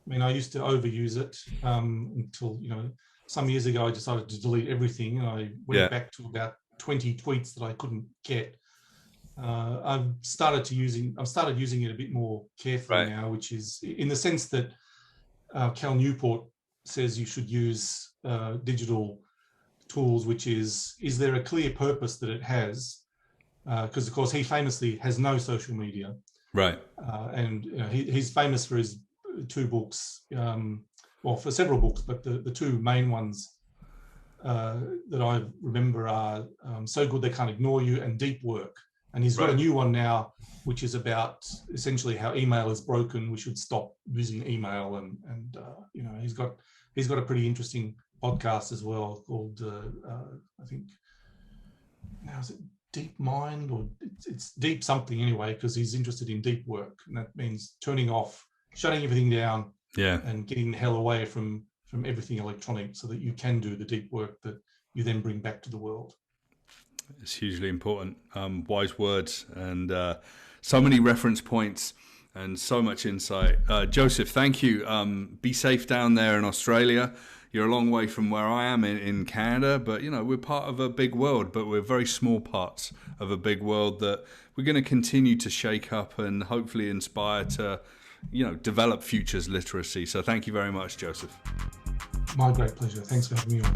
I mean, I used to overuse it until, you know, some years ago I decided to delete everything, and I went back to about 20 tweets that I couldn't get. I've started using it a bit more carefully now, which is in the sense that Cal Newport says you should use digital tools, which is there a clear purpose that it has? Because of course he famously has no social media, right? And you know, he's famous for his 2 books, well, for several books, but the 2 main ones that I remember are So Good They Can't Ignore You and Deep Work. And he's got a new one now, which is about essentially how email is broken. We should stop using email, and you know, he's got a pretty interesting podcast as well called I think now is it Deep Mind, or it's Deep something anyway, because he's interested in deep work, and that means turning off, shutting everything down, and getting the hell away from everything electronic, so that you can do the deep work that you then bring back to the world. It's hugely important. Wise words, and so many reference points and so much insight. Joseph, thank you. Be safe down there in Australia. You're a long way from where I am in Canada, but you know, we're part of a big world, but we're very small parts of a big world that we're going to continue to shake up and hopefully inspire to, you know, develop futures literacy. So thank you very much, Joseph. My great pleasure. Thanks for having me on.